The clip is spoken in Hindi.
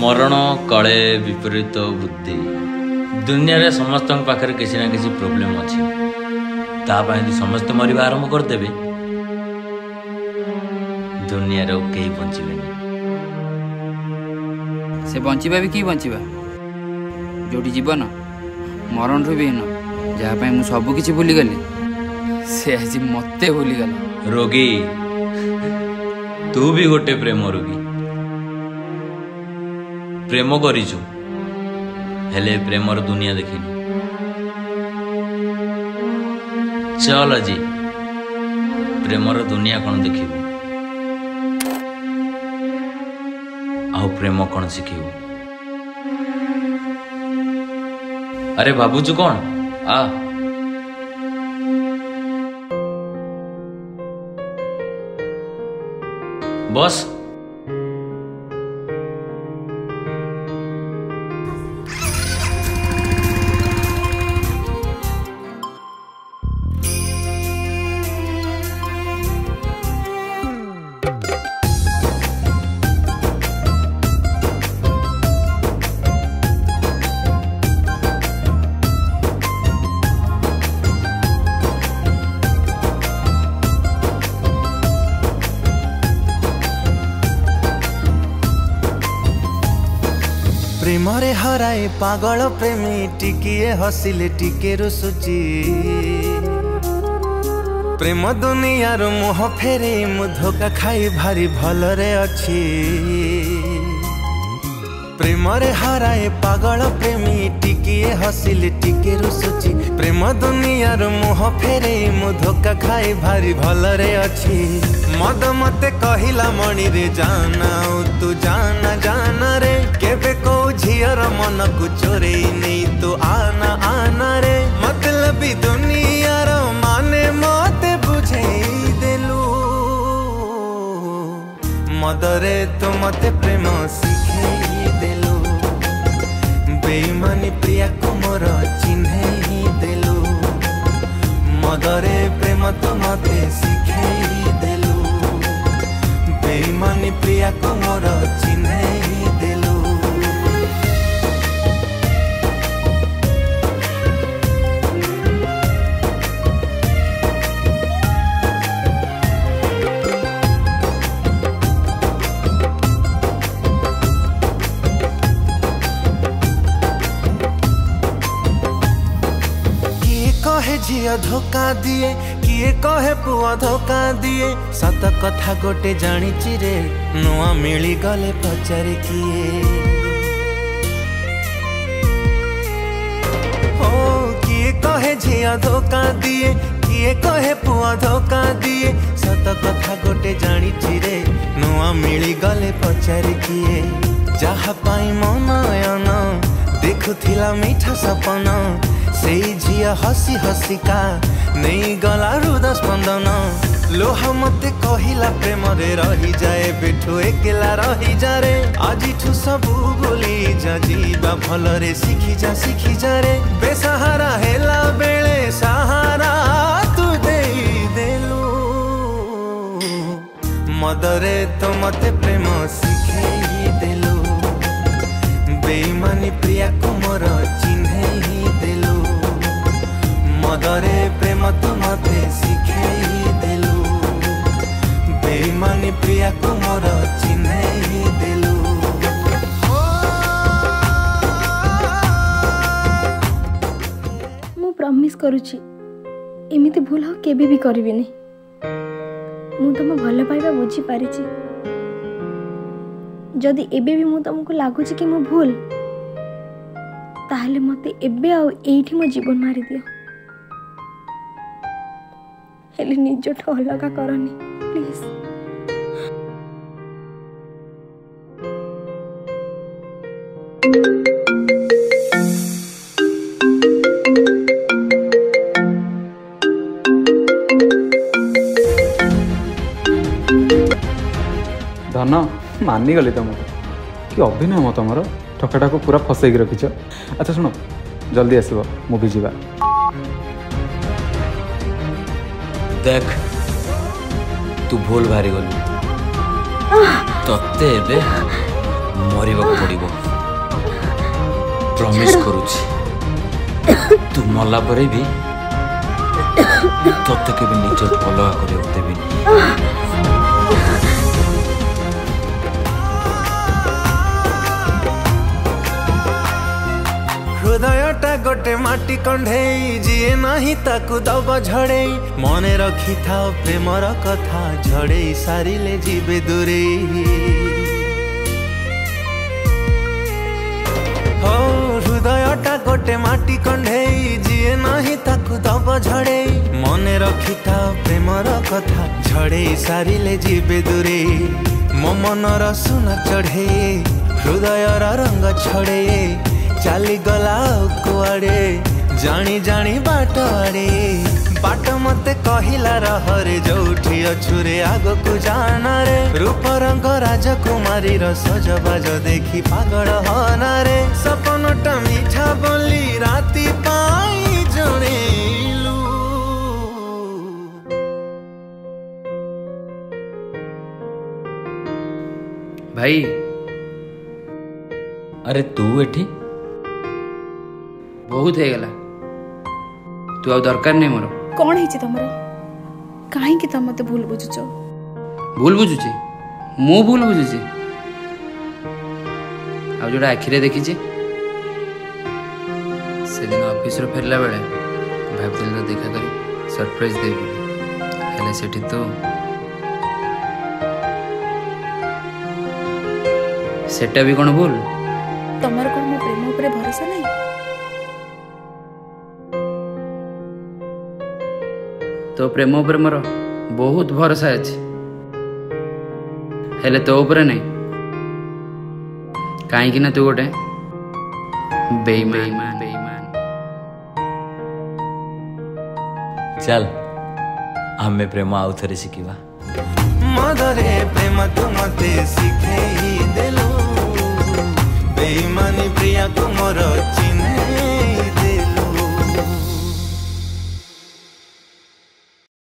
मरण काले विपरीत बुद्धि दुनिया रे समस्त पाखे किसी ना किसी प्रोब्लेम अच्छी तापाई समस्त मरवा आरंभ करदेवे दुनिया रे कई बंचबे से बंचवा भी कि बंचवा जोटी जीवन मरण रु भी जहाँ मु सब किसी भूलीगली से आज मते भूलीगल। रोगी तू भी गोटे प्रेम रोगी प्रेम करिछु हेले प्रेमर दुनिया देखिनु चल जी प्रेमर दुनिया कौन देखिबू आउ प्रेम कौन शिखिबू। अरे भाବୁचु कौन आ बस प्रेमरे हराए पागल प्रेमी टिकिए हसिले टिके रुसुची प्रेम दुनियार मोह फेरे मु धोखा खाई भारी भलरे अच्छी प्रेमरे हराए पागल प्रेमी टिकिए हसिले टिके रुसुची प्रेम दुनियार मोह फेरे मु धोखा खाई भारी भलरे अच्छी मद मते कहिला मणि रे जाना तू जाना जाना रे केबे को झियर मन को चोरे नहीं तो आना आना रे मतलब दुनियार माने मते बुझे देलू मदरे तो मते प्रेम शिखे देलू बेईमानी प्रिया को मोर चिन्हे देलू मदरे प्रेम तो मते शिखे देलू बेईमानी प्रिया को मोर चिन्हे देलू। झिया धोखा दिए किए कहे पुआ धोखा दिए सत कथा गोटे जानी रे नुआ मिली गले पचारे किए हो किए कहे झिया धोखा दिए किए कहे पुआ धोखा दिए सत कथा गोटे जानी रे नुआ मिली गले पचारे किए जहा पाई मनयन देखुथिला मीठा सपन से झिया हसी हसिका नहीं गला हृदय स्पंदन लोहा मते कहिला प्रेम रे रही जाए बेठु एकेला रही जा रे आज सब बोली जा जीवा भल रे शिखी जा रे बेसहारा हेला बेले सहारा तू देई देलू मदरे तो मते प्रेम शिखेई देलू बेईमानी प्रिया को मोर चिन्हे देलू मदरे प्रेम तो मते शिखेई देलू बेईमानी प्रिया को मोर चिन्हे देलू। मु प्रॉमिस करूची एमिति भूल हो केबे भी करबिनी मु तुम भल पाइबा बुझी पारिची जदि एबे भी मु तुमको लागुची कि मु भूल ताहले मते एबे आ एठी मो जीवन मारी दियो हेले निजठो अलगा करनी प्लीज। धन मानिगली तुमको कि अभिनय मत तुम ठकाटा को पूरा फसैक रखीच। अच्छा शुण जल्दी आसब मुवी जावा देख तू भूल भारी गलु तत्ते मरवाक पड़ो प्रमिश करुछि तू मरला परे भी तोते के भी निज अलग कर देवी हृदयटा गोटे माटी कंढेई जीए नाही ताकू दब झड़े मने रखी था प्रेमर कथा झड़े सारिले जीवे दूरे हो हृदयटा गोटे माटी कंढेई जीए नाही ताकू दब झड़े मने रखी था प्रेमर कथा झड़े सारिले जीवे दूरे मो मनर सुना चढ़े हृदयर रंग छड़े चाली गला कुआड़े जानी जानी बाट आड़े बाट मते कहिला रहरे जोठी अछुरे आगो को जाना रे रूप रंग राजकुमारी रो सजबाज देखी पागल होना रे सपनटा मीठा बोली राती पाई जणेलू भाई अरे तू एठी बहुत है गला तू आ दरकार नहीं मोर कौन है तुमर कहीं तुम मत भूल बुझुच भूल बुझुची मु भूल बुझुची आ जोड़ा आखिरे देखी से दिन ऑफिस रो फेरला बेले भाबतिल तो देखा करी सरप्राइज देबी हेले सेठी तो सेटा भी कोन भूल तमर कोन मो प्रेम ऊपर भरोसा नहीं तो प्रेम उपर मोर बहुत भरोसा अच्छे हेले तो ऊपर नहीं कहीं ना तू गोटे बेईमान बेईमान चल आमे प्रेम आउ थरे शिखिबा मदरे प्रेम तू मते शिखेई देलु बेईमानी प्रिया को मोर चिन्ह